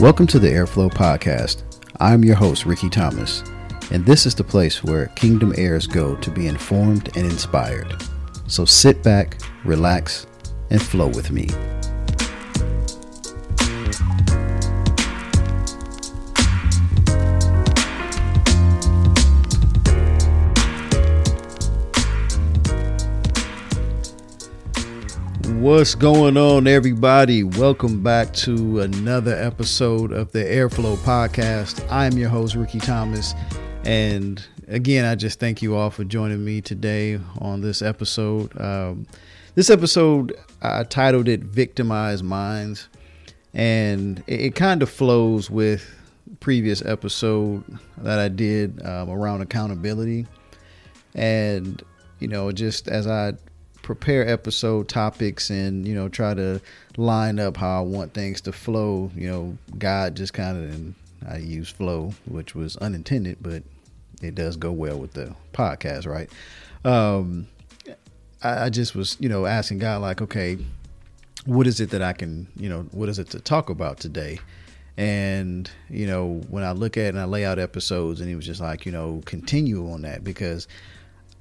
Welcome to the Airflow Podcast. I'm your host, Rickey Thomas, and this is the place where Kingdom heirs go to be informed and inspired. So sit back, relax, and flow with me. What's going on, everybody? Welcome back to another episode of the Airflow Podcast. I'm your host, Rickey Thomas. And again, I just thank you all for joining me today on this episode. I titled it Victimized Minds. And it kind of flows with previous episode that I did around accountability. And, just as I prepare episode topics and, try to line up how I want things to flow, God just kind of, and I use flow, which was unintended, but it does go well with the podcast, right? I just was, asking God, like, okay, what is it that I can, what is it to talk about today? And, when I look at it and I lay out episodes, and he was just like, continue on that, because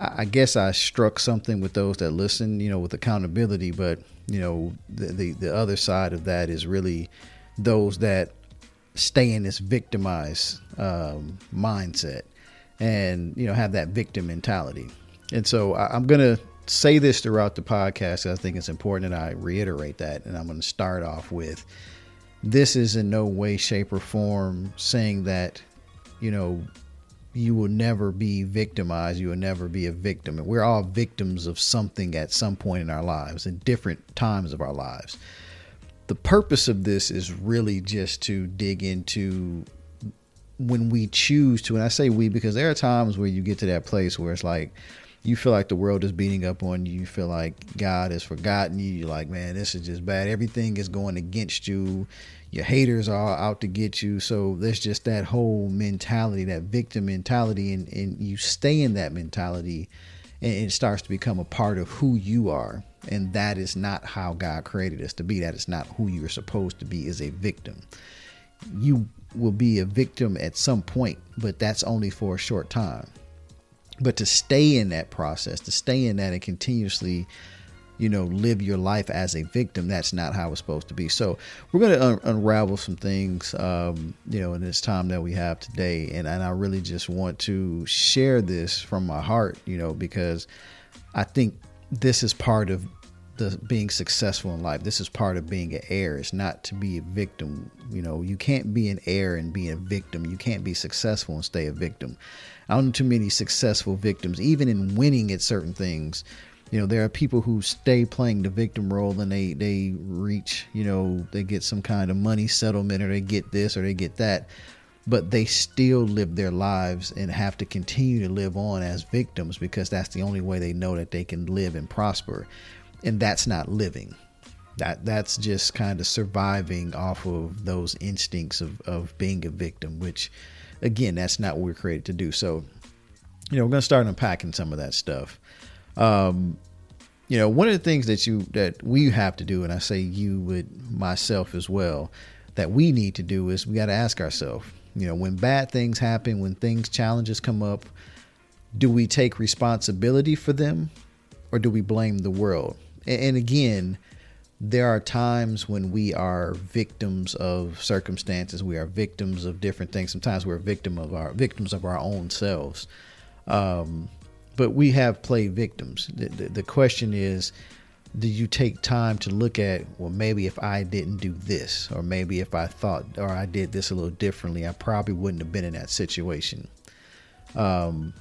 I guess I struck something with those that listen, with accountability, but, the other side of that is really those that stay in this victimized mindset and, have that victim mentality. And so I'm going to say this throughout the podcast. I think it's important that I reiterate that. And I'm going to start off with, this is in no way, shape, or form saying that, you will never be victimized. You will never be a victim. And we're all victims of something at some point in our lives, at different times of our lives. The purpose of this is really just to dig into when we choose to, and I say we because there are times where you get to that place where it's like, you feel like the world is beating up on you. You feel like God has forgotten you. You're like, man, this is just bad. Everything is going against you. Your haters are out to get you. So there's just that whole mentality, that victim mentality, and you stay in that mentality, and it starts to become a part of who you are. And that is not how God created us to be. That is not who you're supposed to be, as a victim. You will be a victim at some point, but that's only for a short time. But to stay in that process, to stay in that and continuously, live your life as a victim, that's not how it's supposed to be. So we're going to unravel some things, in this time that we have today. And I really just want to share this from my heart, because I think this is part of being successful in life. This is part of being an heir. It's not to be a victim. You can't be an heir and be a victim. You can't be successful and stay a victim. I don't know too many successful victims, even in winning at certain things. There are people who stay playing the victim role, and they reach, they get some kind of money settlement, or they get this or they get that, but they still live their lives and have to continue to live on as victims, because that's the only way they know that they can live and prosper. And that's not living. That's just kind of surviving off of those instincts of being a victim, which, again, that's not what we're created to do. So, we're going to start unpacking some of that stuff. One of the things that we have to do, and I say you with myself as well, that we need to do is we got to ask ourselves, when bad things happen, when challenges come up, do we take responsibility for them, or do we blame the world? And again, there are times when we are victims of circumstances. We are victims of different things. Sometimes we're victims of our own selves. But we have played victims. The question is, do you take time to look at, well, maybe if I didn't do this, or maybe if I thought, or I did this a little differently, I probably wouldn't have been in that situation. And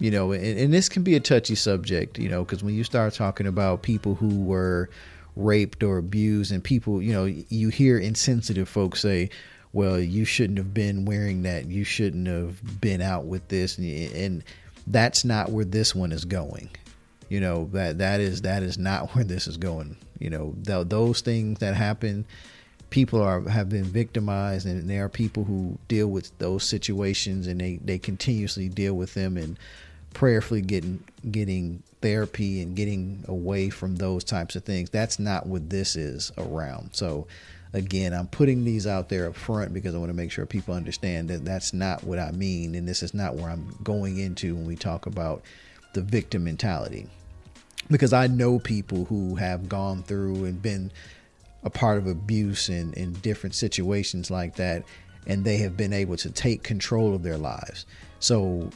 this can be a touchy subject, because when you start talking about people who were raped or abused, and people, you hear insensitive folks say, well, you shouldn't have been wearing that. You shouldn't have been out with this. And that's not where this one is going. That is not where this is going. Those things that happen, people have been victimized, and there are people who deal with those situations, and they continuously deal with them, and prayerfully getting therapy and getting away from those types of things. That's not what this is around. So again, I'm putting these out there up front because I want to make sure people understand that that's not what I mean. And this is not where I'm going into when we talk about the victim mentality, because I know people who have gone through and been a part of abuse and in different situations like that, and they have been able to take control of their lives. So,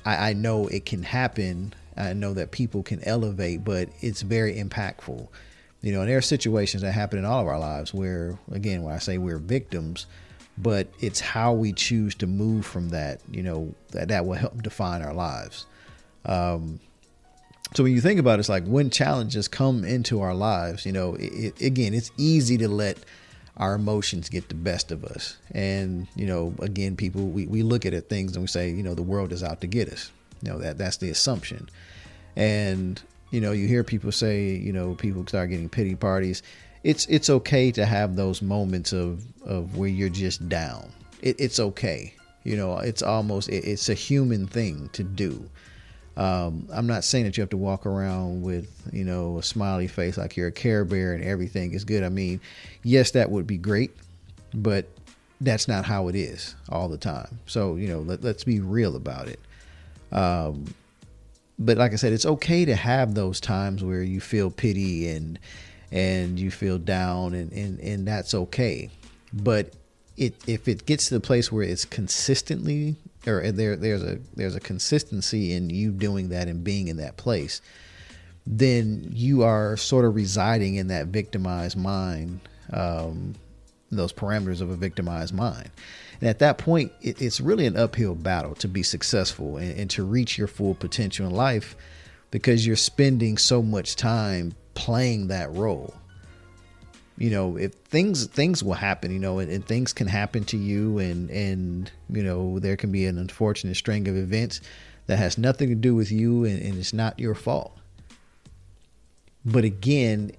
I know it can happen. I know that people can elevate, but it's very impactful. And there are situations that happen in all of our lives where, again, when I say we're victims, but it's how we choose to move from that, that will help define our lives. So when you think about it, it's like when challenges come into our lives, again, it's easy to let our emotions get the best of us. And, again, people, we look at things and we say, the world is out to get us. That's the assumption. And, you hear people say, people start getting pity parties. It's okay to have those moments of where you're just down. It's okay. It's a human thing to do. I'm not saying that you have to walk around with, a smiley face like you're a Care Bear and everything is good. I mean, yes, that would be great, but that's not how it is all the time. So, let's be real about it. But like I said, it's okay to have those times where you feel pity and you feel down and that's okay. But if it gets to the place where it's consistently, or there's a consistency in you doing that and being in that place, then you are sort of residing in that victimized mind, those parameters of a victimized mind. And at that point, it's really an uphill battle to be successful and to reach your full potential in life, because you're spending so much time playing that role. If things will happen, and things can happen to you and there can be an unfortunate string of events that has nothing to do with you and it's not your fault. But again,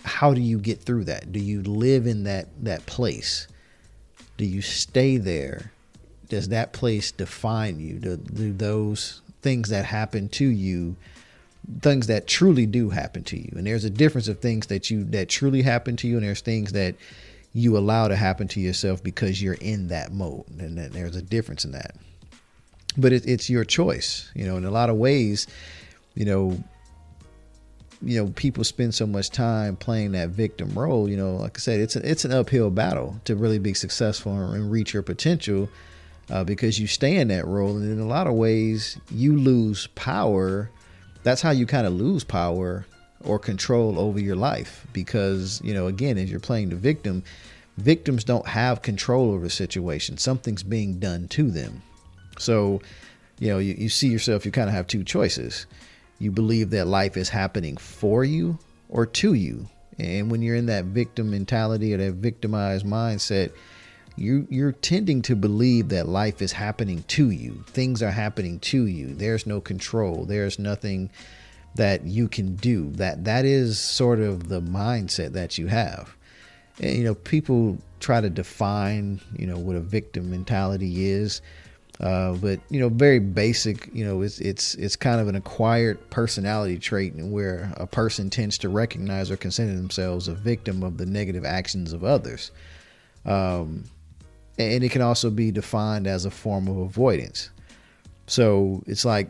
how do you get through that? Do you live in that place? Do you stay there? Does that place define you? Do those things that happen to you, things that truly do happen to you? And there's a difference of things that truly happen to you, and there's things that you allow to happen to yourself because you're in that mode, and there's a difference in that. But it's your choice, in a lot of ways. People spend so much time playing that victim role. Like I said, it's an uphill battle to really be successful and reach your potential, because you stay in that role, and in a lot of ways you lose power. That's how you kind of lose power or control over your life, because, again, as you're playing the victim, victims don't have control over the situation. Something's being done to them. So, you see yourself, you kind of have two choices. You believe that life is happening for you or to you. And when you're in that victim mentality or that victimized mindset, you're tending to believe that life is happening to you. Things are happening to you. There's no control. There's nothing that you can do. That is sort of the mindset that you have. And, people try to define, what a victim mentality is. But, very basic, it's kind of an acquired personality trait where a person tends to recognize or consider themselves a victim of the negative actions of others. And it can also be defined as a form of avoidance. So it's like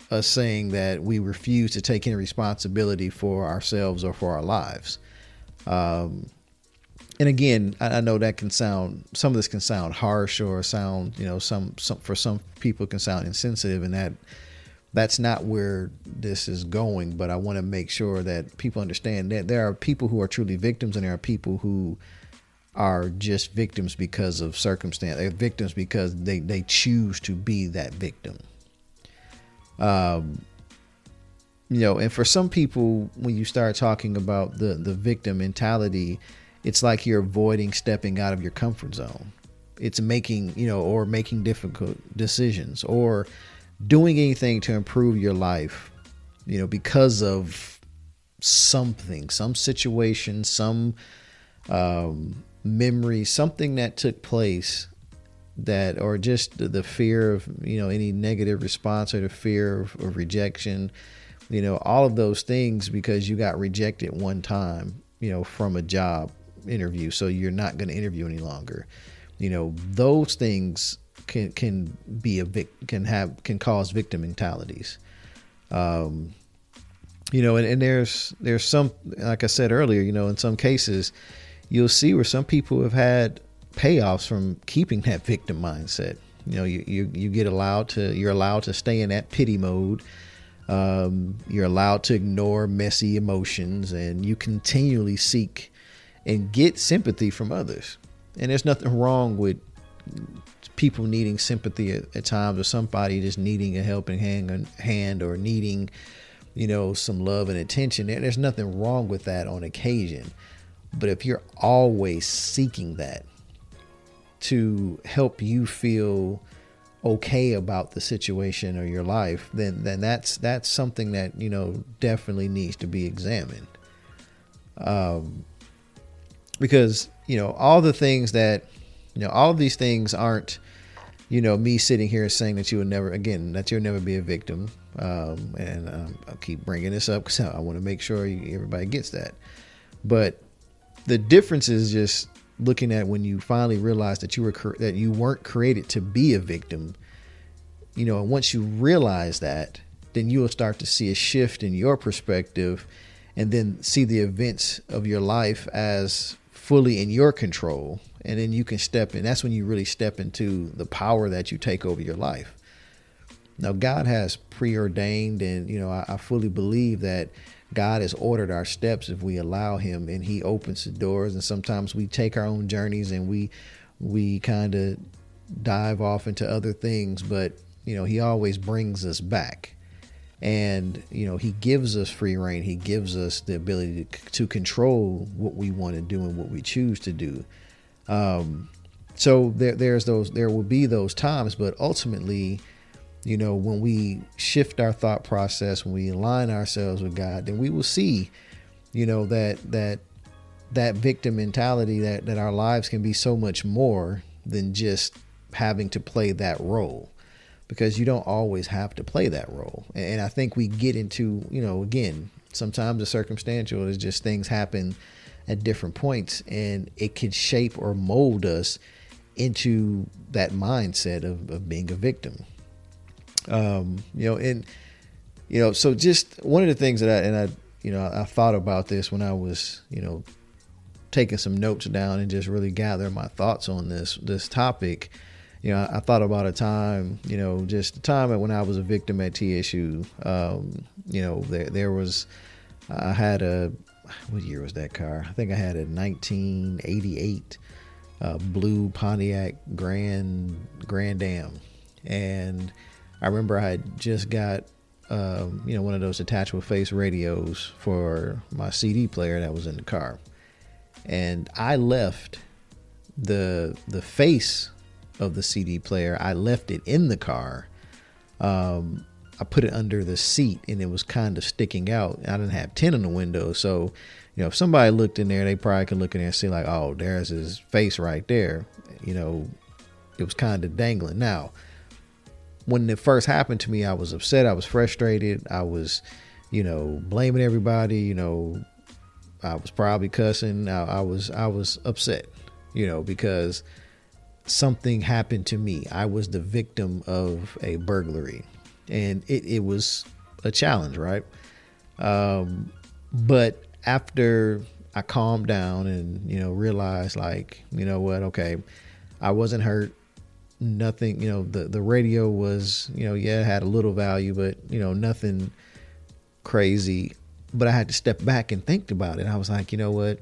us saying that we refuse to take any responsibility for ourselves or for our lives. And again, I know that some of this can sound harsh or sound, some for some people can sound insensitive, and that's not where this is going. But I want to make sure that people understand that there are people who are truly victims, and there are people who are just victims because of circumstance. They're victims because they choose to be that victim. And for some people, when you start talking about the victim mentality, it's like you're avoiding stepping out of your comfort zone. It's making difficult decisions or doing anything to improve your life, because of something, some situation, some memory, something that took place or just the fear of, any negative response or the fear of rejection, all of those things, because you got rejected one time, from a job interview, so you're not going to interview any longer. You know, those things can cause victim mentalities. You know, and there's some, like I said earlier, you know, in some cases you'll see where some people have had payoffs from keeping that victim mindset. You know, you're allowed to stay in that pity mode. You're allowed to ignore messy emotions, and you continually seek and get sympathy from others. And there's nothing wrong with people needing sympathy at times, or somebody just needing a helping hand or needing, you know, some love and attention. There's nothing wrong with that on occasion. But if you're always seeking that to help you feel okay about the situation or your life, then that's something that, you know, definitely needs to be examined. Because, you know, all the things that, you know, all of these things aren't, you know, me sitting here saying that you'll never be a victim. And I'll keep bringing this up because I want to make sure everybody gets that. But the difference is just looking at when you finally realize that you weren't created to be a victim. You know, and once you realize that, then you will start to see a shift in your perspective, and then see the events of your life as fully in your control. And then you can step in. That's when you really step into the power that you take over your life. Now, God has preordained, and, you know, I fully believe that God has ordered our steps if we allow him, and he opens the doors. And sometimes we take our own journeys and we kind of dive off into other things, but, you know, he always brings us back. And, you know, he gives us free reign. He gives us the ability to control what we want to do and what we choose to do. So there will be those times, but ultimately, you know, when we shift our thought process, when we align ourselves with God, then we will see, you know, that victim mentality, that our lives can be so much more than just having to play that role, because you don't always have to play that role. And I think we get into, you know, again, sometimes the circumstantial is just things happen at different points, and it could shape or mold us into that mindset of being a victim. You know, and, you know, so just one of the things that I thought about this when I was, you know, taking some notes down and just really gathering my thoughts on this topic. You know, I thought about a time, you know, just a time when I was a victim at TSU. You know, I had what year was that car? I think I had a 1988 blue Pontiac Grand Am. And I remember I had just got, you know, one of those detachable face radios for my CD player that was in the car. And I left the face of the CD player, I left it in the car. I put it under the seat, and it was kind of sticking out. I didn't have tint in the window. So, you know, if somebody looked in there, they probably could look in there and see like, oh, there's his face right there. You know, it was kind of dangling. Now, when it first happened to me, I was upset. I was frustrated. I was, you know, blaming everybody. You know, I was probably cussing. I was upset, you know, because something happened to me. I was the victim of a burglary, and it was a challenge, right? But after I calmed down and, you know, realized like, you know what, okay, I wasn't hurt. Nothing, you know, the radio was, you know, yeah, it had a little value, but, you know, nothing crazy. But I had to step back and think about it. I was like, you know what?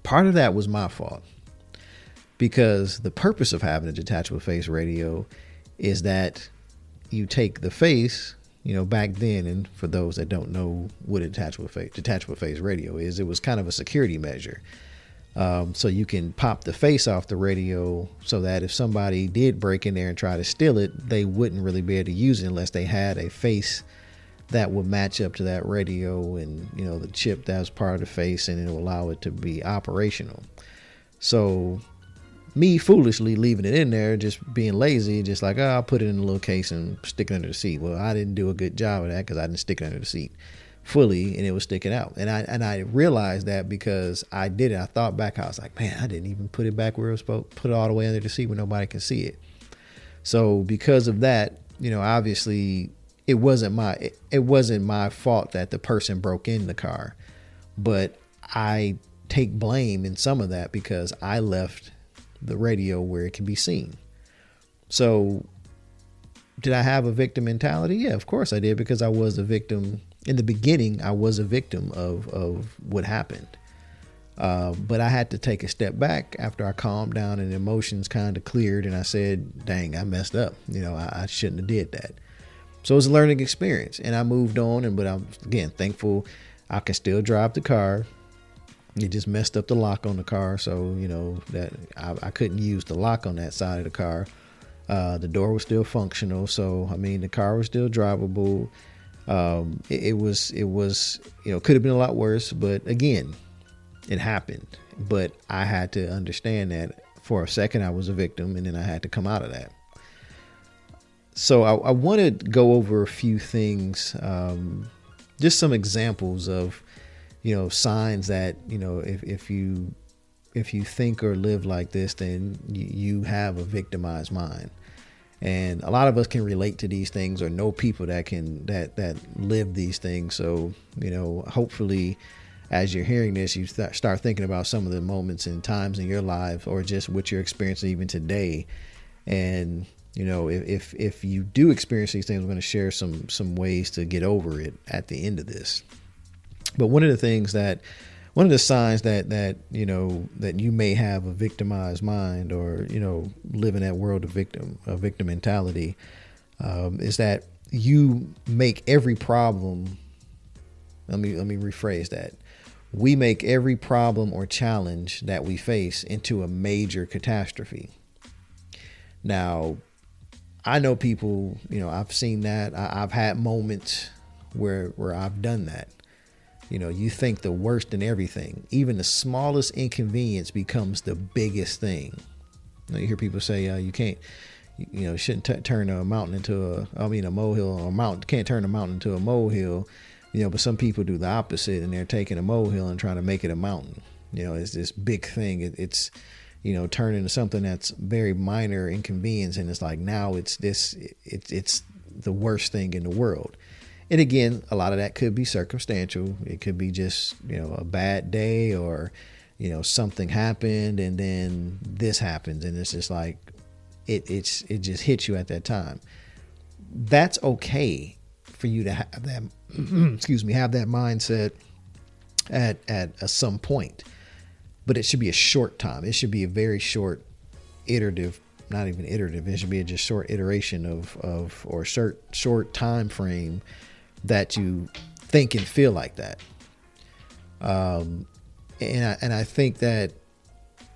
Part of that was my fault, because the purpose of having a detachable face radio is that you take the face, you know, back then, and for those that don't know what a detachable face radio is, it was kind of a security measure. So you can pop the face off the radio so that if somebody did break in there and try to steal it, they wouldn't really be able to use it unless they had a face that would match up to that radio, and, you know, the chip that was part of the face, and it will allow it to be operational. So me foolishly leaving it in there, just being lazy, just like, oh, I'll put it in a little case and stick it under the seat. Well, I didn't do a good job of that because I didn't stick it under the seat. fully, and it was sticking out. And I realized that because I did it. I thought back, I was like, man, I didn't even put it back where it was supposed to, put it all the way under the seat where nobody can see it. So because of that, obviously it wasn't my fault that the person broke in the car, but I take blame in some of that because I left the radio where it can be seen. So did I have a victim mentality? Yeah, of course I did, because I was a victim. In the beginning, I was a victim of what happened. But I had to take a step back after I calmed down and emotions kind of cleared. And I said, dang, I messed up. I shouldn't have did that. So it was a learning experience, and I moved on. But I'm, again, thankful I can still drive the car. It just messed up the lock on the car. So, that I couldn't use the lock on that side of the car. The door was still functional. So, the car was still drivable. It was, could have been a lot worse, but again, it happened. But I had to understand that for a second I was a victim, and then I had to come out of that. So I want to go over a few things, just some examples of, signs that, if you think or live like this, then you have a victimized mind. And a lot of us can relate to these things or know people that live these things. So, hopefully as you're hearing this, you start thinking about some of the moments and times in your life, or just what you're experiencing even today. And, if you do experience these things, I'm going to share some ways to get over it at the end of this. But one of the signs that you may have a victimized mind, or, live in that world of victim mentality, is that you make every problem. Let me rephrase that. We make every problem or challenge that we face into a major catastrophe. Now, I know people, I've seen that. I've had moments where I've done that. You think the worst in everything. Even the smallest inconvenience becomes the biggest thing. You hear people say, you can't, shouldn't turn a mountain into a molehill, or a mountain can't turn a mountain into a molehill. But some people do the opposite, and they're taking a molehill and trying to make it a mountain. It's this big thing. It's turning into something that's very minor inconvenience, and it's like now it's the worst thing in the world. And again, a lot of that could be circumstantial. It could be just, a bad day, or, something happened and then this happens, and it's just like it just hits you at that time. That's okay for you to have that have that mindset at some point. But it should be a short time. It should be a very short iterative, not even iterative. It should be a just short iteration or short time frame that you think and feel like that. And I think that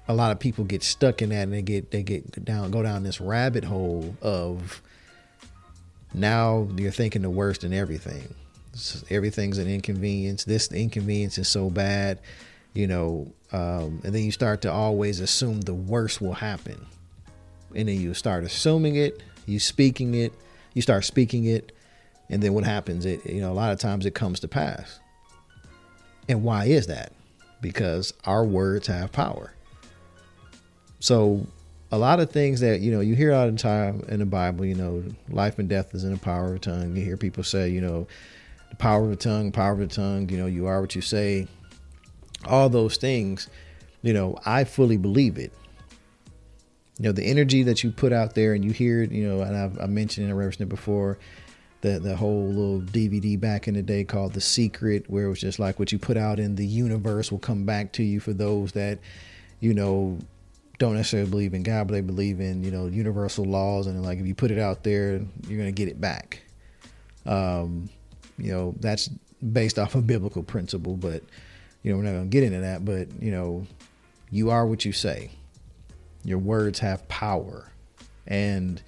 a lot of people get stuck in that, and they go down this rabbit hole of, now you're thinking the worst in everything. Everything's an inconvenience. This inconvenience is so bad, and then you start to always assume the worst will happen. And then you start assuming it, you start speaking it. And then what happens? A lot of times it comes to pass. And why is that? Because our words have power. So a lot of things that, you hear all the time in the Bible, life and death is in the power of the tongue. You hear people say, the power of the tongue, you are what you say. All those things, I fully believe it. The energy that you put out there, and you hear it, and I mentioned and I referenced it before, the whole little DVD back in the day called The Secret, where it was just like what you put out in the universe will come back to you, for those that, don't necessarily believe in God, but they believe in, universal laws. And like, if you put it out there, you're going to get it back. That's based off a biblical principle, but, we're not going to get into that. But, you are what you say. Your words have power. And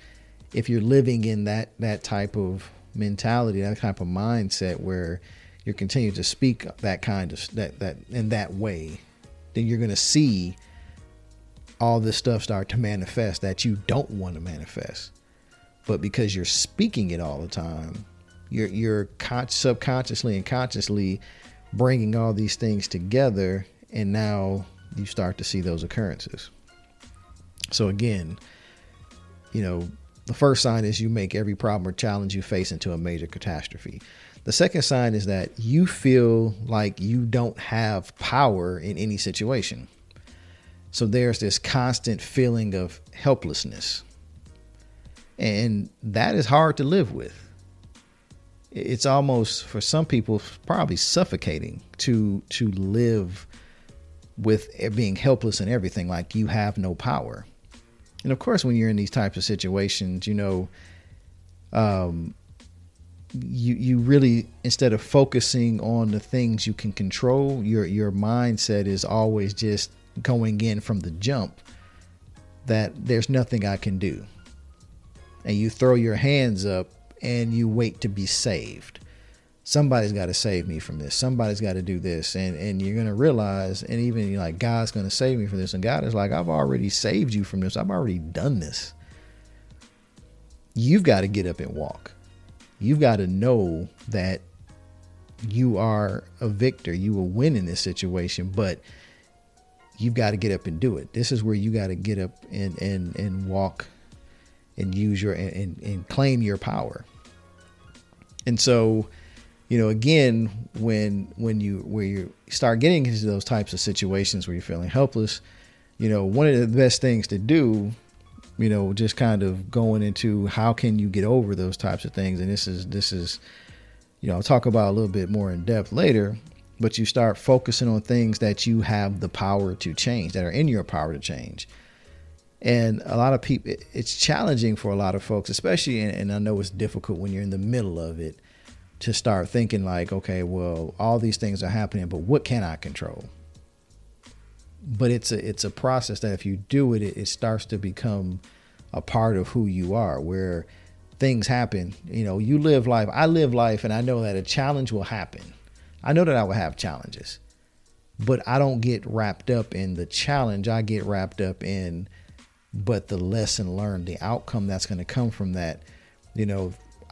if you're living in that type of mentality, that type of mindset, where you're continuing to speak that kind of that in that way, then you're going to see all this stuff start to manifest that you don't want to manifest. But because you're speaking it all the time, you're subconsciously and consciously bringing all these things together, and now you start to see those occurrences. So again, the first sign is you make every problem or challenge you face into a major catastrophe. The second sign is that you feel like you don't have power in any situation. So there's this constant feeling of helplessness. And that is hard to live with. It's almost, for some people, probably suffocating to live with being helpless in everything, like you have no power. And of course, when you're in these types of situations, you really, instead of focusing on the things you can control, your mindset is always just going in from the jump that there's nothing I can do. And you throw your hands up and you wait to be saved. Somebody's got to save me from this. Somebody's got to do this. And you're going to realize, and even you're like, God's going to save me from this. And God is like, I've already saved you from this. I've already done this. You've got to get up and walk. You've got to know that you are a victor. You will win in this situation, but you've got to get up and do it. This is where you got to get up and walk and use and claim your power. And so, again, when you start getting into those types of situations where you're feeling helpless, one of the best things to do, just kind of going into how can you get over those types of things. And this is, I'll talk about a little bit more in depth later, but you start focusing on things that you have the power to change, that are in your power to change. And a lot of people, it's challenging for a lot of folks, especially, and I know it's difficult when you're in the middle of it, to start thinking like, okay, well, all these things are happening, but what can I control? But it's a process that if you do it, it starts to become a part of who you are, where things happen. You live life. I live life, and I know that a challenge will happen. I know that I will have challenges, but I don't get wrapped up in the challenge. I get wrapped up in, but the lesson learned, the outcome that's going to come from that.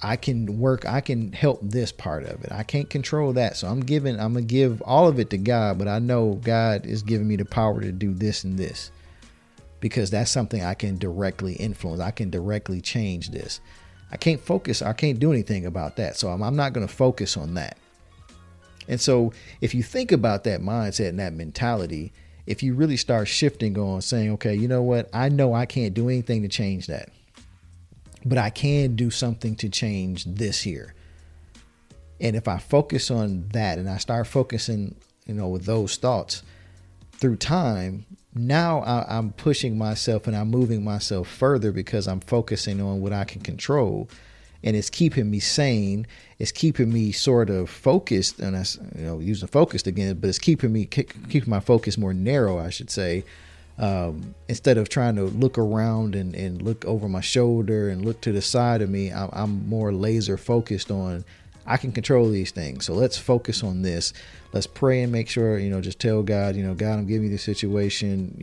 I can help this part of it. I can't control that. So I'm going to give all of it to God, but I know God is giving me the power to do this and this, because that's something I can directly influence. I can directly change this. I can't do anything about that. So I'm not going to focus on that. And so if you think about that mindset and that mentality, if you really start shifting on saying, okay, you know what? I know I can't do anything to change that, but I can do something to change this here. And if I focus on that and I start focusing, with those thoughts through time, now I'm pushing myself and I'm moving myself further because I'm focusing on what I can control. And it's keeping me sane. It's keeping me sort of focused, and that's, using focused again, but it's keeping my focus more narrow, I should say. Instead of trying to look around and look over my shoulder and look to the side of me, I'm more laser focused on, I can control these things. So let's focus on this. Let's pray and make sure, just tell God, God, I'm giving you the situation,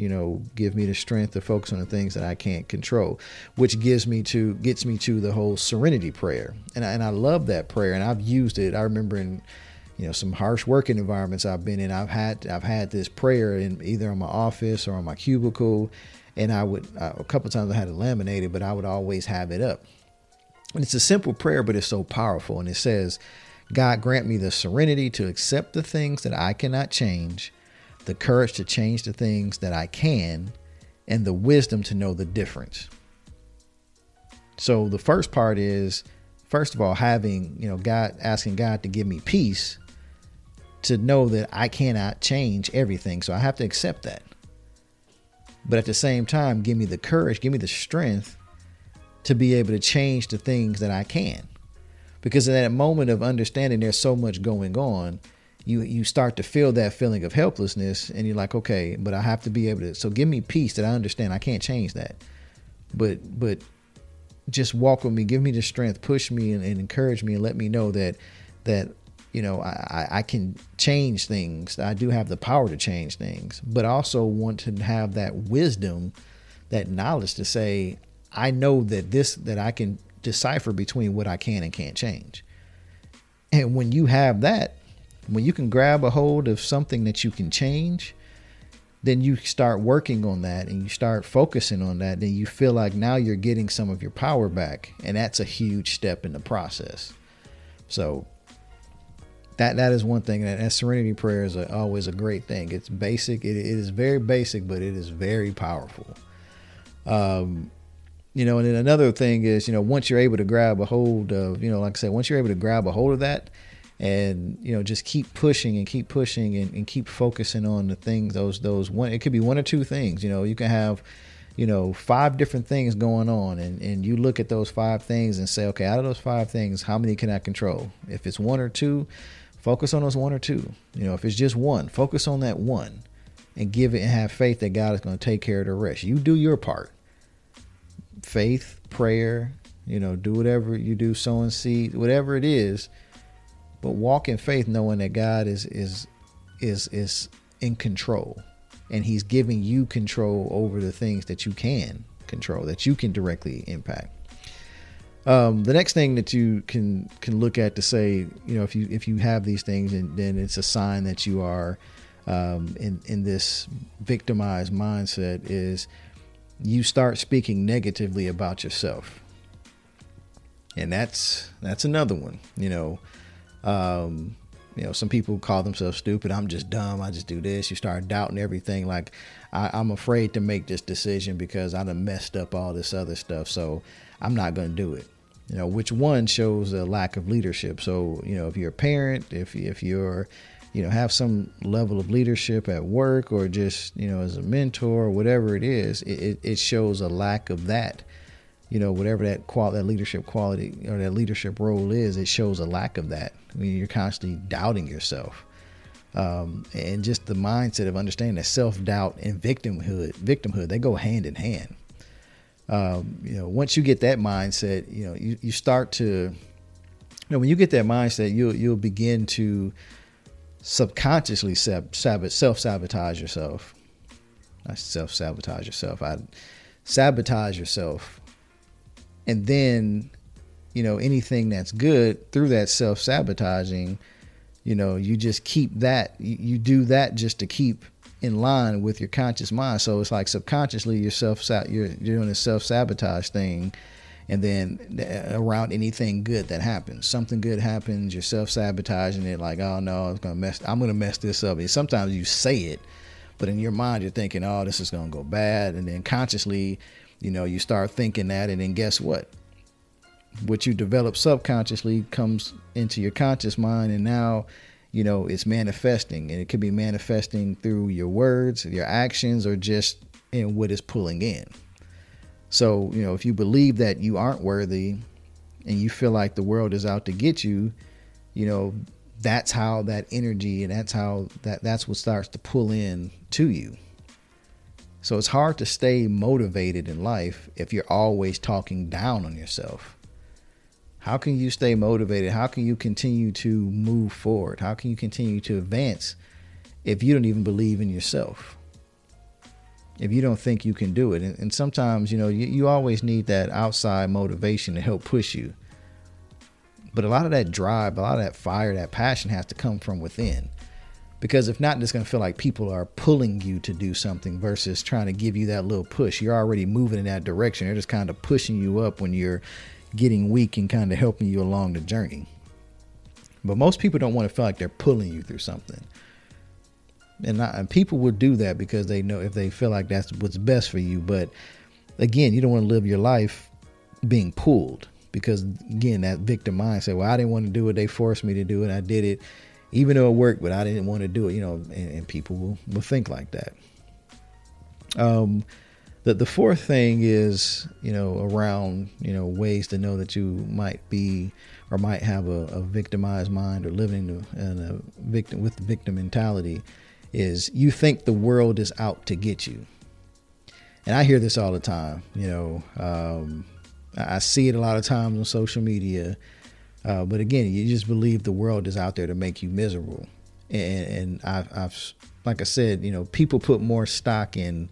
give me the strength to focus on the things that I can't control, which gets me to the whole serenity prayer. And I love that prayer, and I've used it. I remember in, some harsh working environments I've been in, I've had this prayer in either in my office or on my cubicle. And I would, a couple of times I had it laminated, but I would always have it up. And it's a simple prayer, but it's so powerful. And it says, God, grant me the serenity to accept the things that I cannot change, the courage to change the things that I can, and the wisdom to know the difference. So the first part is, first of all, having, asking God to give me peace to know that I cannot change everything. So I have to accept that. But at the same time, give me the courage, give me the strength to be able to change the things that I can. Because in that moment of understanding there's so much going on, you start to feel that feeling of helplessness, and you're like, okay, but I have to be able to, so give me peace that I understand I can't change that. But just walk with me, give me the strength, push me and encourage me, and let me know that I can change things. I do have the power to change things, but I also want to have that wisdom, that knowledge to say, I know that I can decipher between what I can and can't change. And when you have that, when you can grab a hold of something that you can change, then you start working on that and you start focusing on that. Then you feel like now you're getting some of your power back. And that's a huge step in the process. So that is one thing. That serenity prayer is always a great thing. It's basic. It is very basic, but it is very powerful. And then another thing is, once you're able to grab a hold of, like I said, once you're able to grab a hold of that, and just keep pushing and keep pushing and keep focusing on the things, those one, it could be one or two things. You can have 5 different things going on, and you look at those 5 things and say, okay, out of those 5 things, how many can I control? If it's 1 or 2, focus on those 1 or 2. If it's just 1, focus on that 1 and give it and have faith that God is going to take care of the rest. You do your part. Faith, prayer, do whatever you do, sowing seed, whatever it is. But walk in faith, knowing that God is in control, and He's giving you control over the things that you can control, that you can directly impact. The next thing that you can look at to say, if you have these things, and then it's a sign that you are in this victimized mindset, is you start speaking negatively about yourself, and that's another one. Some people call themselves stupid. I'm just dumb. I just do this. You start doubting everything. Like, I'm afraid to make this decision because I done messed up all this other stuff. So I'm not going to do it. Which one shows a lack of leadership. So, if you're a parent, if you're, have some level of leadership at work, or just, as a mentor or whatever it is, it shows a lack of that. Whatever that leadership quality or that leadership role is, it shows a lack of that. You're constantly doubting yourself. And just the mindset of understanding that self-doubt and victimhood, they go hand in hand. Once you get that mindset, you start to, when you get that mindset, you'll begin to subconsciously self-sabotage yourself. Not self-sabotage yourself. Sabotage yourself. And then, anything that's good through that self-sabotaging, you just keep that, you do that just to keep in line with your conscious mind. So it's like subconsciously you're doing a self-sabotage thing. And then around anything good that happens, something good happens, you're self-sabotaging it, like, oh no, I'm going to mess this up. And sometimes you say it, but in your mind you're thinking, oh, this is going to go bad. And then consciously, you start thinking that, and then guess what? What you develop subconsciously comes into your conscious mind, and now, it's manifesting, and it could be manifesting through your words, your actions, or just in what is pulling in. So, if you believe that you aren't worthy and you feel like the world is out to get you, that's how that energy, and that's what starts to pull in to you. So it's hard to stay motivated in life if you're always talking down on yourself. How can you stay motivated? How can you continue to move forward? How can you continue to advance if you don't even believe in yourself? If you don't think you can do it? And sometimes, you always need that outside motivation to help push you. But a lot of that drive, a lot of that fire, that passion has to come from within. Because if not, it's going to feel like people are pulling you to do something versus trying to give you that little push. You're already moving in that direction. They're just kind of pushing you up when you're getting weak and kind of helping you along the journey. But most people don't want to feel like they're pulling you through something. And people will do that because they know, if they feel like that's what's best for you. But again, you don't want to live your life being pulled, because again, that victim mindset, well, I didn't want to do it. They forced me to do it. I did it. Even though it worked, but I didn't want to do it, and people will think like that. The fourth thing is, around, ways to know that you might be or might have a victimized mind, or living in a victim with the victim mentality, is you think the world is out to get you. And I hear this all the time. I see it a lot of times on social media. But again, you just believe the world is out there to make you miserable. And I've like I said, people put more stock in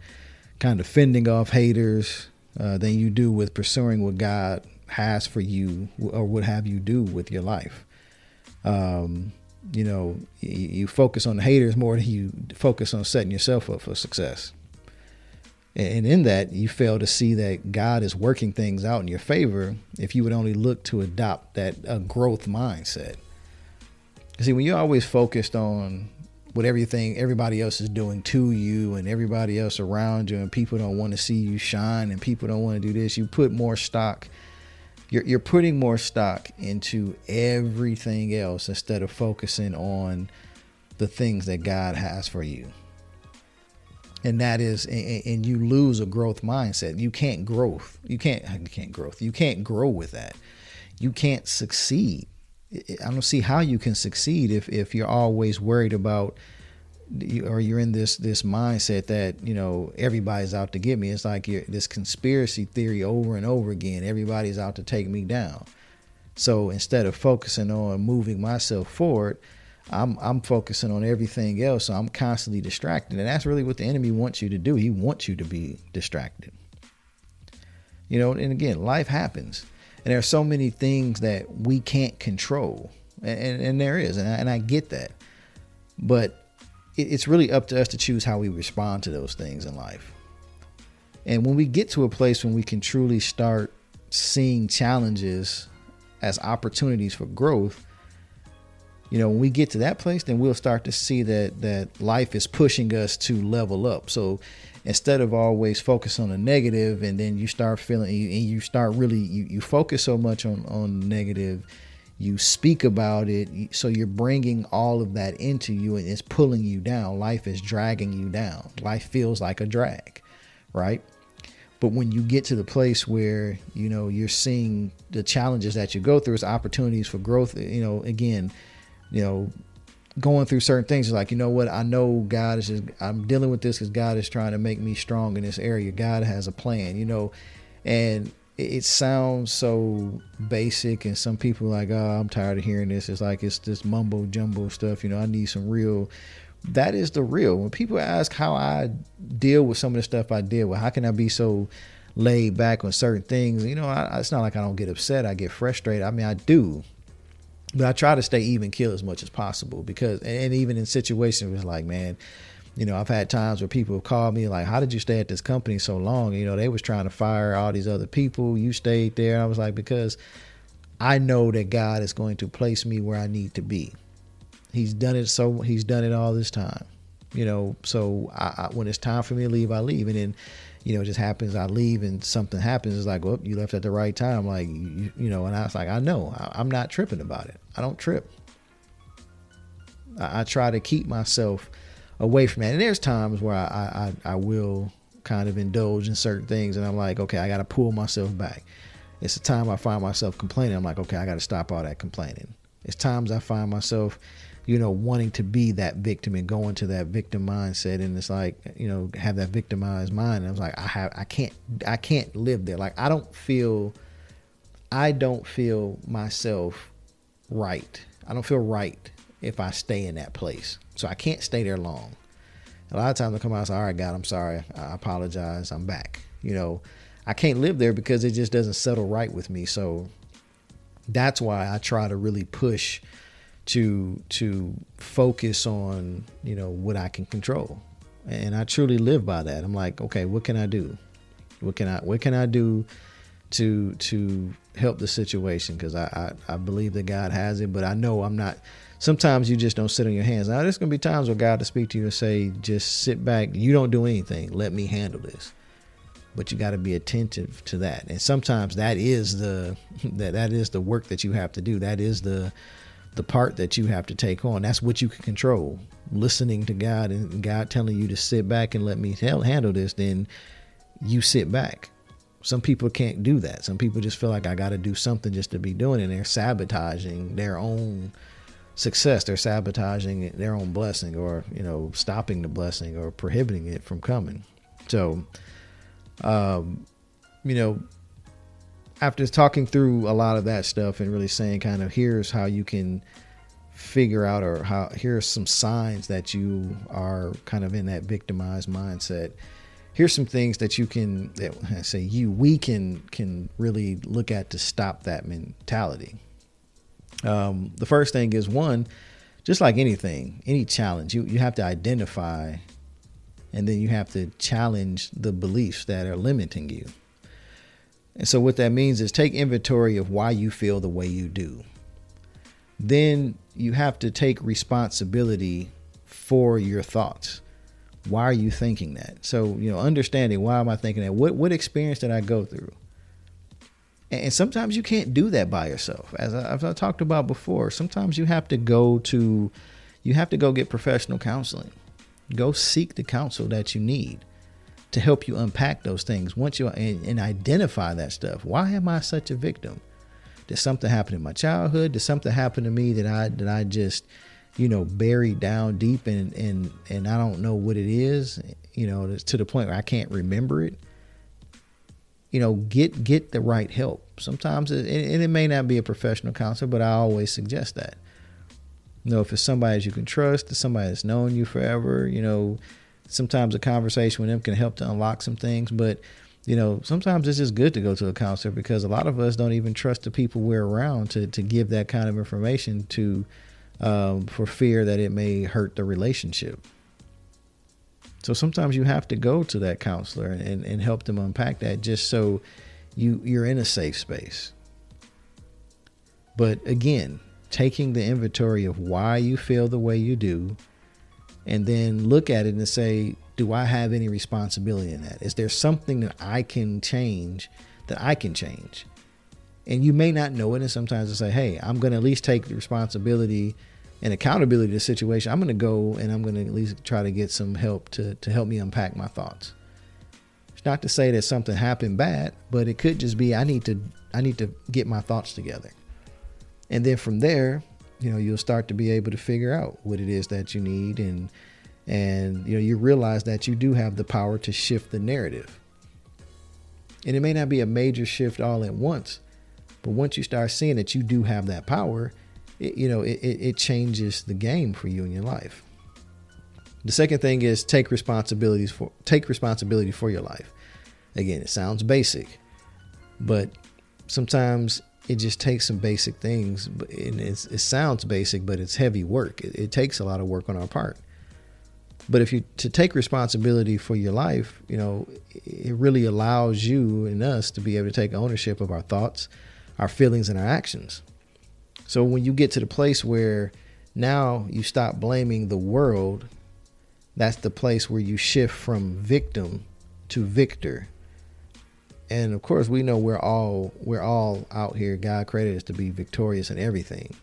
kind of fending off haters than you do with pursuing what God has for you, or would have you do with your life. You focus on the haters more than you focus on setting yourself up for success. And in that, you fail to see that God is working things out in your favor if you would only look to adopt that growth mindset. See, when you're always focused on what everybody else is doing to you and everybody else around you, and people don't want to see you shine and people don't want to do this, you put more stock. You're putting more stock into everything else instead of focusing on the things that God has for you. And that is, and you lose a growth mindset. You can't grow with that. You can't succeed. I don't see how you can succeed if you're always worried about, or you're in this mindset that, everybody's out to get me. It's like this conspiracy theory over and over again. Everybody's out to take me down. So instead of focusing on moving myself forward, I'm focusing on everything else. So I'm constantly distracted. And that's really what the enemy wants you to do. He wants you to be distracted. And again, life happens. And there are so many things that we can't control. And there is. And I get that. But it's really up to us to choose how we respond to those things in life. And when we get to a place when we can truly start seeing challenges as opportunities for growth, when we get to that place, then we'll start to see that life is pushing us to level up. So instead of always focus on the negative, and then you start feeling, and you start really, you focus so much on the negative, you speak about it. So you're bringing all of that into you, and it's pulling you down. Life is dragging you down. Life feels like a drag, right? But when you get to the place where, you're seeing the challenges that you go through as opportunities for growth, going through certain things is like, I know God is I'm dealing with this because God is trying to make me strong in this area. God has a plan, and it sounds so basic, and some people are like, oh, I'm tired of hearing this. It's like, it's this mumbo jumbo stuff. I need some real. That is the real. When people ask how I deal with some of the stuff I deal with, how can I be so laid back on certain things? It's not like I don't get upset. I get frustrated. I mean, I do. But I try to stay even keel as much as possible, because, and even in situations where it's like, man, I've had times where people have called me like, how did you stay at this company so long? They was trying to fire all these other people. You stayed there. And I was like, because I know that God is going to place me where I need to be. He's done it. So he's done it all this time, so I when it's time for me to leave, I leave. And then, it just happens. I leave and something happens. It's like, well, you left at the right time. Like, and I was like, I know, I'm not tripping about it. I don't trip. I try to keep myself away from that. And there's times where I will kind of indulge in certain things, and I'm like, okay, I got to pull myself back. It's the time I find myself complaining. I'm like, okay, I got to stop all that complaining. It's times I find myself, wanting to be that victim and go into that victim mindset. And it's like, have that victimized mind. And I was like, I can't live there. Like, I don't feel myself right. I don't feel right if I stay in that place. So I can't stay there long. A lot of times I come out and say, all right, God, I'm sorry. I apologize. I'm back. I can't live there because it just doesn't settle right with me. So that's why I try to really push to focus on, what I can control. And I truly live by that. I'm like, okay, what can I do? What can I do to help the situation? Because I believe that God has it, but I know I'm not. Sometimes you just don't sit on your hands. Now, there's going to be times where God will speak to you and say, just sit back. You don't do anything. Let me handle this. But you got to be attentive to that. And sometimes that is the work that you have to do. That is the part that you have to take on. That's what you can control. Listening to God, and God telling you to sit back and let me handle this, then you sit back. Some people can't do that. Some people just feel like I got to do something just to be doing it. And they're sabotaging their own success. They're sabotaging their own blessing, or, stopping the blessing or prohibiting it from coming. So, after talking through a lot of that stuff and really saying kind of, here's how you can figure out, or here's some signs that you are kind of in that victimized mindset. Here's some things that we can really look at to stop that mentality. The first thing is, one, just like anything, any challenge, you have to identify, and then you have to challenge the beliefs that are limiting you. And so what that means is take inventory of why you feel the way you do. Then you have to take responsibility for your thoughts. Why are you thinking that? So, understanding, why am I thinking that? What experience did I go through? And sometimes you can't do that by yourself. As I talked about before, sometimes you have to go get professional counseling. Go seek the counsel that you need to help you unpack those things and identify that stuff. Why am I such a victim? Did something happen in my childhood? Did something happen to me that I just, buried down deep and I don't know what it is, to the point where I can't remember it? Get the right help. Sometimes it may not be a professional counselor, but I always suggest that. If it's somebody you can trust, it's somebody that's known you forever, sometimes a conversation with them can help to unlock some things. But, sometimes it's just good to go to a counselor, because a lot of us don't even trust the people we're around to give that kind of information to, for fear that it may hurt the relationship. So sometimes you have to go to that counselor and help them unpack that, just so you're in a safe space. But again, taking the inventory of why you feel the way you do, and then look at it and say, do I have any responsibility in that? Is there something that I can change? And you may not know it. And sometimes it's say, hey, I'm going to at least take the responsibility and accountability to the situation. I'm going to go and I'm going to at least try to get some help to help me unpack my thoughts. It's not to say that something happened bad, but it could just be, I need to get my thoughts together. And then from there, you'll start to be able to figure out what it is that you need. And you realize that you do have the power to shift the narrative. And it may not be a major shift all at once, but once you start seeing that you do have that power, it changes the game for you in your life. The second thing is take responsibility for your life. Again, it sounds basic, but sometimes it just takes some basic things, and it sounds basic, but it's heavy work. It takes a lot of work on our part. But to take responsibility for your life, it really allows you and us to be able to take ownership of our thoughts, our feelings, and our actions. So when you get to the place where now you stop blaming the world, that's the place where you shift from victim to victor. And of course, we know we're all out here. God created us to be victorious in everything.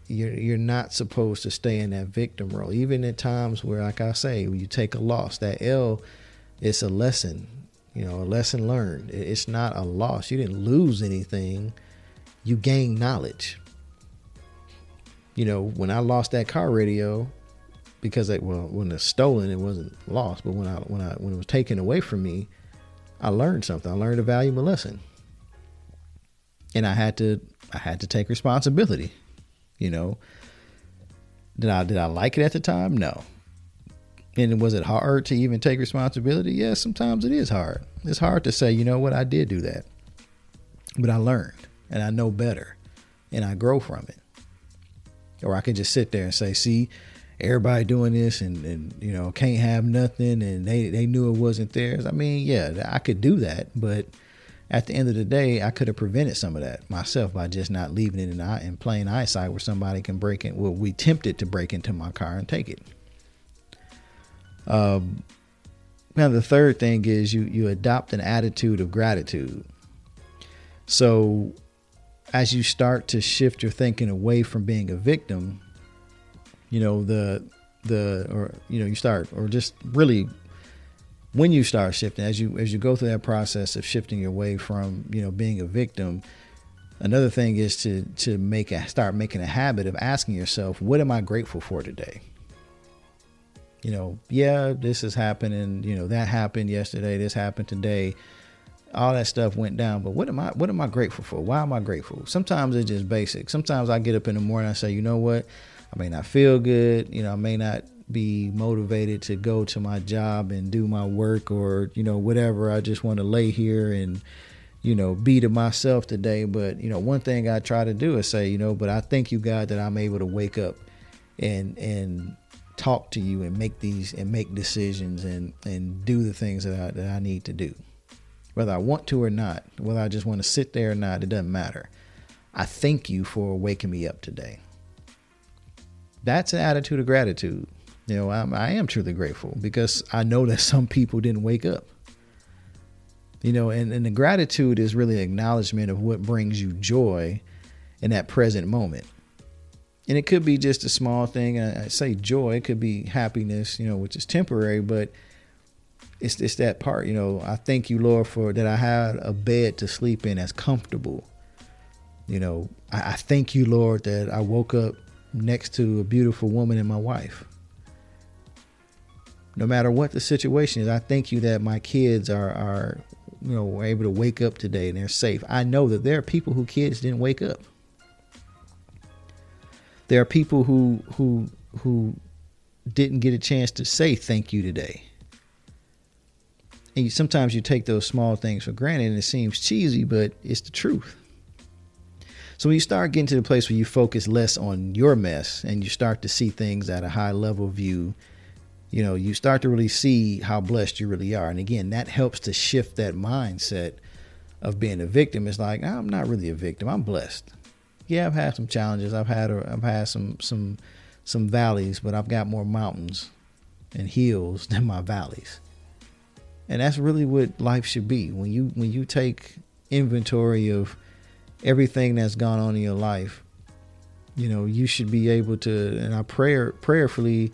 You're not supposed to stay in that victim role, even at times where, like I say, when you take a loss, that L, it's a lesson, a lesson learned. It's not a loss. You didn't lose anything. You gained knowledge. When I lost that car radio, because when it's stolen, it wasn't lost, but when it was taken away from me, I learned something. I learned a valuable lesson, and I had to take responsibility. Did I like it at the time? No. And was it hard to even take responsibility? Yes, sometimes it is hard. It's hard to say, I did do that, but I learned and I know better and I grow from it. Or I can just sit there and say, see, everybody doing this and can't have nothing, and they knew it wasn't theirs. I mean, yeah, I could do that, but at the end of the day, I could have prevented some of that myself by just not leaving it in plain eyesight where somebody can break in. Well, we tempted to break into my car and take it. Now, the third thing is you adopt an attitude of gratitude. So as you start to shift your thinking away from being a victim, when you start shifting, as you go through that process of shifting your way from, being a victim, another thing is to start making a habit of asking yourself, what am I grateful for today? This has happened, and that happened yesterday, this happened today, all that stuff went down, but what am I grateful for? Why am I grateful? Sometimes it's just basic. Sometimes I get up in the morning, I say, you know what? I may not feel good. I may not be motivated to go to my job and do my work or, whatever. I just want to lay here and, be to myself today. But, one thing I try to do is say, but I thank you, God, that I'm able to wake up and talk to you and make decisions and do the things that I need to do. Whether I want to or not, whether I just want to sit there or not, it doesn't matter. I thank you for waking me up today. That's an attitude of gratitude. I am truly grateful because I know that some people didn't wake up. And the gratitude is really an acknowledgement of what brings you joy in that present moment. And it could be just a small thing. I say joy, it could be happiness, which is temporary, but it's that part. I thank you, Lord, for that I had a bed to sleep in that's comfortable. I thank you, Lord, that I woke up next to a beautiful woman and my wife. No matter what the situation is, I thank you that my kids are were able to wake up today and they're safe. I know that there are people whose kids didn't wake up. There are people who didn't get a chance to say thank you today. And sometimes you take those small things for granted and it seems cheesy, but it's the truth. So when you start getting to the place where you focus less on your mess and you start to see things at a high level view, you start to really see how blessed you really are. And again, that helps to shift that mindset of being a victim. It's like, I'm not really a victim. I'm blessed. Yeah, I've had some challenges. I've had some valleys, but I've got more mountains and hills than my valleys. And that's really what life should be. When you take inventory of everything that's gone on in your life, you should be able to, and I prayerfully,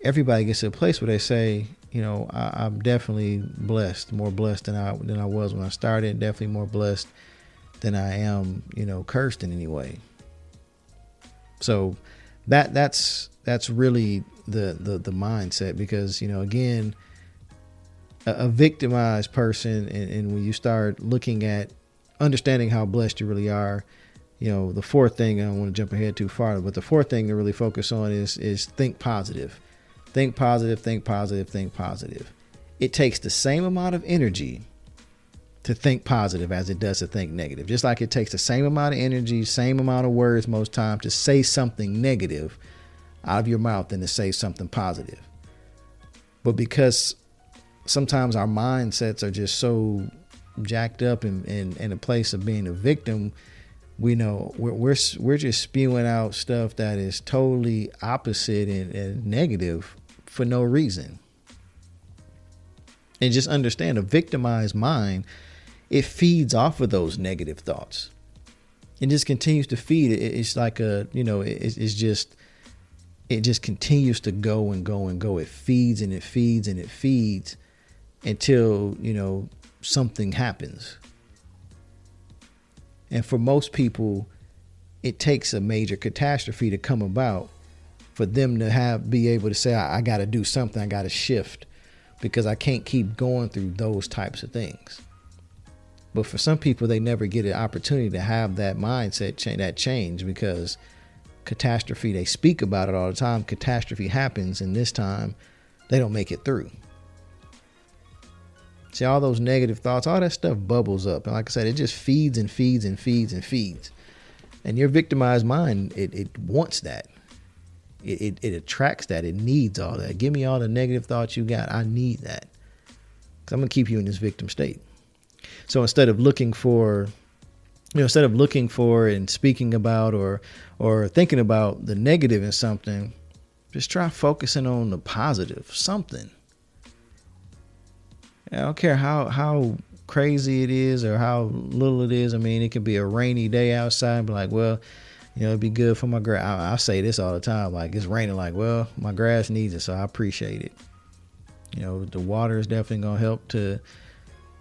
everybody gets to a place where they say, I'm definitely blessed, more blessed than I was when I started, definitely more blessed than I am, cursed in any way. So that's really the mindset, because, again, a victimized person, and when you start looking at understanding how blessed you really are, the fourth thing, I don't want to jump ahead too far, but the fourth thing to really focus on is think positive. Think positive, think positive, think positive. It takes the same amount of energy to think positive as it does to think negative. Just like it takes the same amount of energy, same amount of words most times to say something negative out of your mouth than to say something positive. But because sometimes our mindsets are just so jacked up in a place of being a victim, we know we're just spewing out stuff that is totally opposite and negative for no reason. And just understand, a victimized mind, it feeds off of those negative thoughts. It just continues to feed. It's like it just continues to go and go and go. It feeds and it feeds and it feeds until, something happens. And for most people, it takes a major catastrophe to come about for them to be able to say, I got to do something. I got to shift, because I can't keep going through those types of things. But for some people, they never get an opportunity to have that mindset, that change, because catastrophe, they speak about it all the time. Catastrophe happens, and this time they don't make it through. See, all those negative thoughts, all that stuff bubbles up. And like I said, it just feeds and feeds and feeds and feeds. And your victimized mind, it wants that. It attracts that. It needs all that. Give me all the negative thoughts you got. I need that, because I'm going to keep you in this victim state. So instead of looking for and speaking about or thinking about the negative in something, just try focusing on the positive, something. I don't care how crazy it is or how little it is. I mean, it could be a rainy day outside, but like, well, it'd be good for my grass. I say this all the time. Like, it's raining, like, well, my grass needs it, so I appreciate it. The water is definitely going to help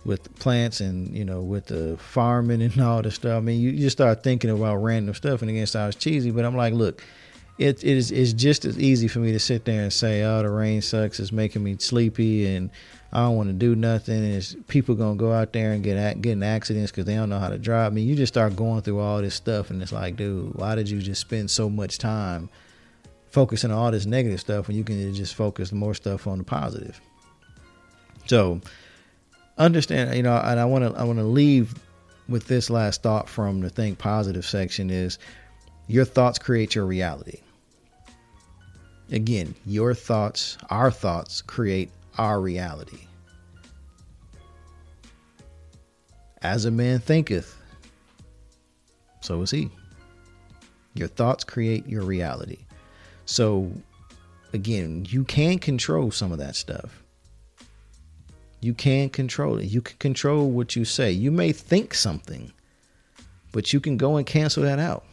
with plants and, with the farming and all this stuff. I mean, you just start thinking about random stuff, and again, it sounds cheesy, but I'm like, look, it's just as easy for me to sit there and say, oh, the rain sucks, it's making me sleepy, and I don't want to do nothing. And people going to go out there and get in accidents because they don't know how to drive. I mean, you just start going through all this stuff, and it's like, dude, why did you just spend so much time focusing on all this negative stuff when you can just focus more stuff on the positive? So understand, and I want to leave with this last thought from the Think Positive section is your thoughts create your reality. Again, your thoughts, our thoughts create our reality. As a man thinketh, so is he. Your thoughts create your reality. So again, you can control some of that stuff. You can control it. You can control what you say. You may think something, but you can go and cancel that out.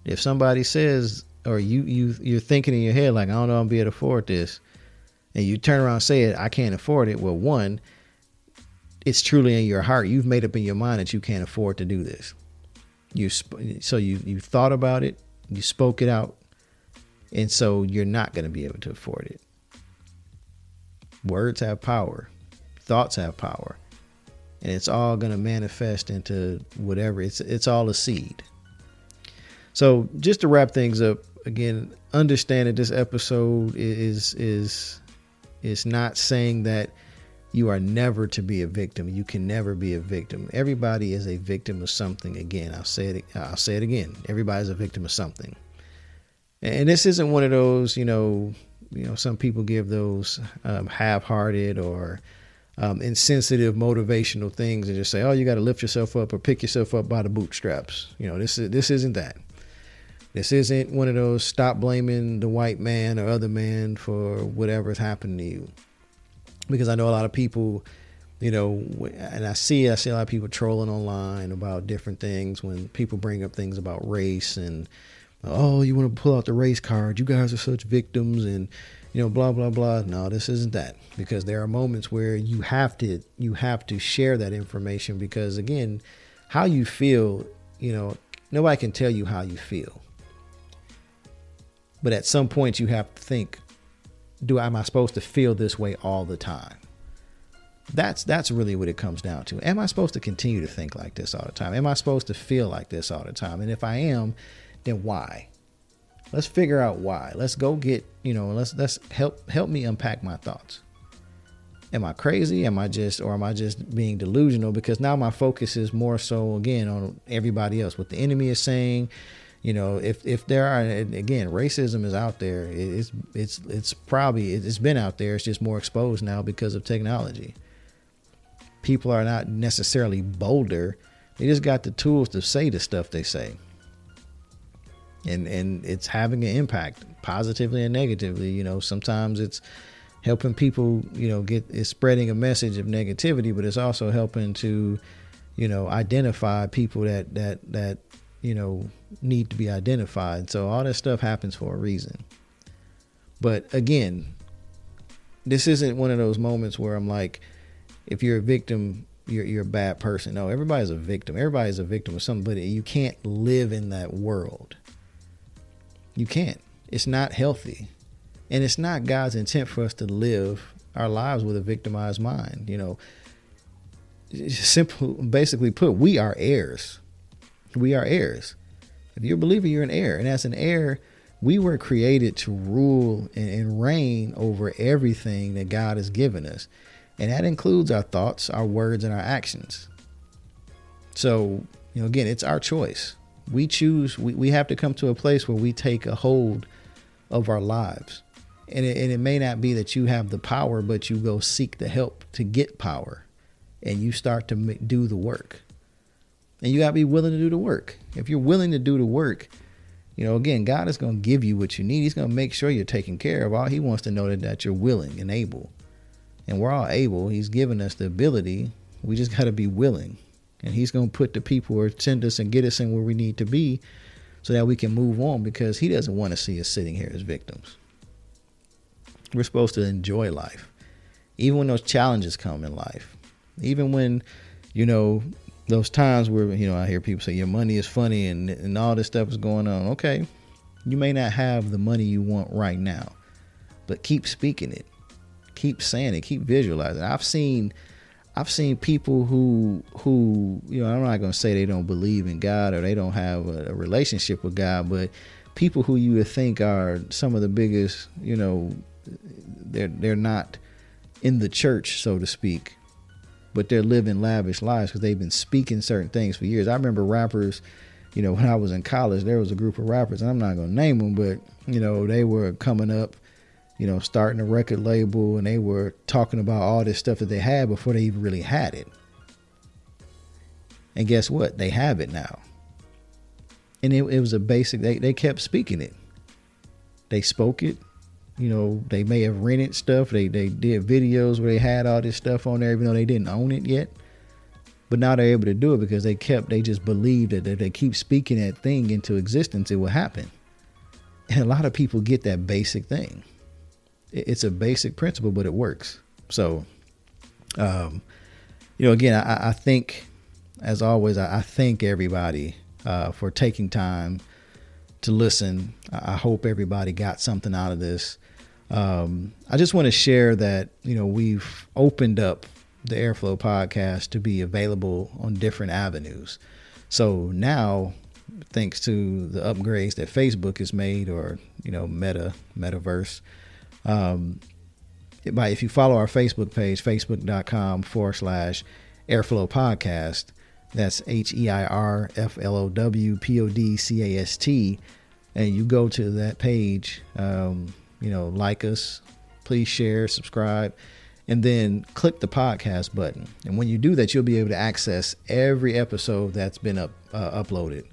If somebody says, or you're thinking in your head like, I don't know, I'll be able to afford this, and you turn around and say it, I can't afford it. Well, one, it's truly in your heart. You've made up in your mind that you can't afford to do this. You thought about it, you spoke it out, and so you're not going to be able to afford it. Words have power. Thoughts have power. And it's all going to manifest into whatever. It's all a seed. So just to wrap things up, again, understand that this episode is not saying that you are never to be a victim. You can never be a victim. Everybody is a victim of something. Again, I'll say it again. Everybody's a victim of something. And this isn't one of those, some people give those half-hearted or insensitive motivational things and just say, oh, you got to lift yourself up or pick yourself up by the bootstraps. This isn't that. This isn't one of those stop blaming the white man or other man for whatever's happened to you. Because I know a lot of people, and I see a lot of people trolling online about different things when people bring up things about race and, oh, you want to pull out the race card. You guys are such victims and, blah, blah, blah. No, this isn't that, because there are moments where you have to share that information because, again, how you feel, nobody can tell you how you feel. But at some point you have to think, am I supposed to feel this way all the time? That's really what it comes down to. Am I supposed to continue to think like this all the time? Am I supposed to feel like this all the time? And if I am, then why? Let's figure out why. Let's go get, let's help me unpack my thoughts. Am I crazy? Am I just being delusional? Because now my focus is more so, again, on everybody else, what the enemy is saying. If there are, again, racism is out there. It's been out there. It's just more exposed now because of technology. People are not necessarily bolder. They just got the tools to say the stuff they say. And it's having an impact positively and negatively. Sometimes it's helping people, it's spreading a message of negativity, but it's also helping to, identify people that need to be identified. So all that stuff happens for a reason. But again, this isn't one of those moments where I'm like, if you're a victim, you're a bad person. No, everybody's a victim. Everybody's a victim of something, but you can't live in that world. You can't. It's not healthy. And it's not God's intent for us to live our lives with a victimized mind. Basically put, we are heirs. We are heirs. If you're a believer, you're an heir. And as an heir, we were created to rule and reign over everything that God has given us. And that includes our thoughts, our words, and our actions. So, again, it's our choice. We choose, we have to come to a place where we take a hold of our lives. And it may not be that you have the power, but you go seek the help to get power. And you start to do the work. And you got to be willing to do the work. If you're willing to do the work, again, God is going to give you what you need. He's going to make sure you're taken care of. All he wants to know that you're willing and able. And we're all able. He's given us the ability. We just got to be willing. And he's going to put the people or send us and get us in where we need to be so that we can move on, because he doesn't want to see us sitting here as victims. We're supposed to enjoy life. Even when those challenges come in life. Even when, those times where, I hear people say your money is funny and all this stuff is going on. Okay, you may not have the money you want right now, but keep speaking it. Keep saying it. Keep visualizing. I've seen people who I'm not going to say they don't believe in God or they don't have a relationship with God, but people who you would think are some of the biggest, they're not in the church, so to speak. but they're living lavish lives because they've been speaking certain things for years. I remember rappers, you know, when I was in college, there was a group of rappers, and I'm not going to name them, but, you know, they were coming up, you know, starting a record label, and they were talking about all this stuff that they had before they even really had it. And guess what? They have it now. And it was a basic, they kept speaking it. They spoke it. You know, they may have rented stuff. They did videos where they had all this stuff on there, even though they didn't own it yet. But now they're able to do it because they just believed that if they keep speaking that thing into existence, it will happen. And a lot of people get that basic thing. It's a basic principle, but it works. So, you know, again, I think, as always, I thank everybody for taking time to listen. I hope everybody got something out of this. I just want to share that, you know, we've opened up the Airflow podcast to be available on different avenues. So now, thanks to the upgrades that Facebook has made, or, you know, metaverse, if you follow our Facebook page, facebook.com/Airflow podcast, that's HEIRFLOWPODCAST, and you go to that page, you know, like us, please share, subscribe, and then click the podcast button. And when you do that, you'll be able to access every episode that's been uploaded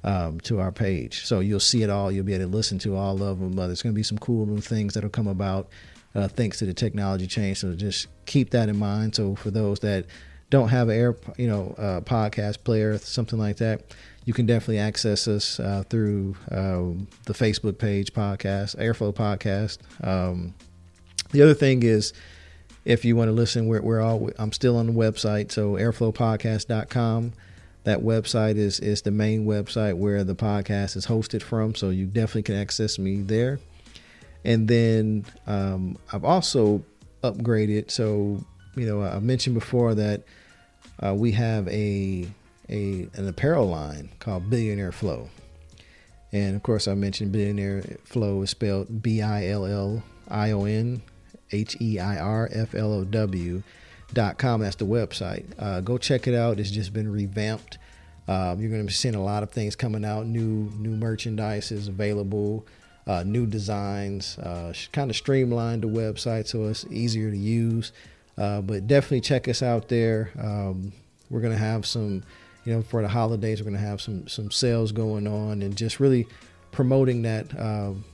to our page. So you'll see it all. You'll be able to listen to all of them. There's going to be some cool new things that'll come about thanks to the technology change. So just keep that in mind. So for those that don't have a podcast player, something like that, you can definitely access us through the Facebook page, podcast, Airflow podcast. The other thing is, if you want to listen, I'm still on the website. So airflowpodcast.com. That website is the main website where the podcast is hosted from. So you definitely can access me there. And then I've also upgraded. So, you know, I mentioned before that we have an apparel line called Billionaire Flow. And of course, I mentioned Billionaire Flow is spelled BILLIONHEIRFLOW.com. That's the website. Go check it out. It's just been revamped. You're going to be seeing a lot of things coming out. New merchandise is available. New designs. Kind of streamlined the website so it's easier to use. But definitely check us out there. We're going to have some, you know, for the holidays, we're going to have some sales going on, and just really promoting that,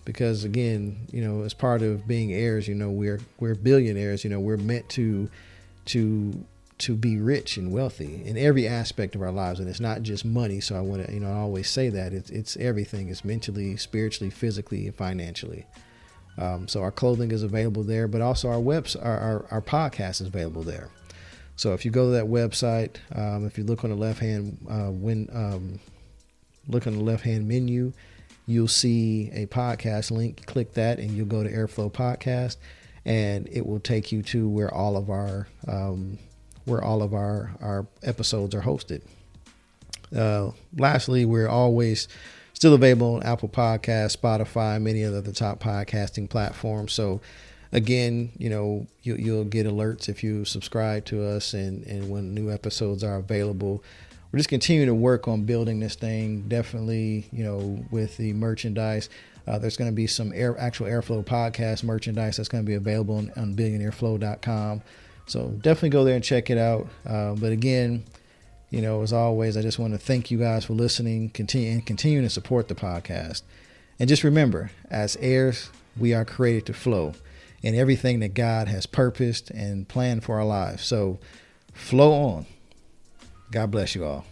because again, you know, as part of being heirs, you know, we're billionaires. You know, we're meant to be rich and wealthy in every aspect of our lives, and it's not just money. So I want to, you know, I always say that it's everything. It's mentally, spiritually, physically, and financially. So our clothing is available there, but also our our podcast is available there. So if you go to that website, if you look on the left hand menu, you'll see a podcast link. Click that, and you'll go to Airflow Podcast, and it will take you to where all of our episodes are hosted. Lastly, we're always still available on Apple Podcasts, Spotify, many of the top podcasting platforms. So again, you know, you'll get alerts if you subscribe to us, and when new episodes are available. We're just continuing to work on building this thing. Definitely, you know, with the merchandise, there's going to be some actual Airflow podcast merchandise that's going to be available on billionaireflow.com. So definitely go there and check it out. But again, you know, as always, I just want to thank you guys for listening, continuing to support the podcast. And just remember, as heirs, we are created to flow in everything that God has purposed and planned for our lives. So flow on. God bless you all.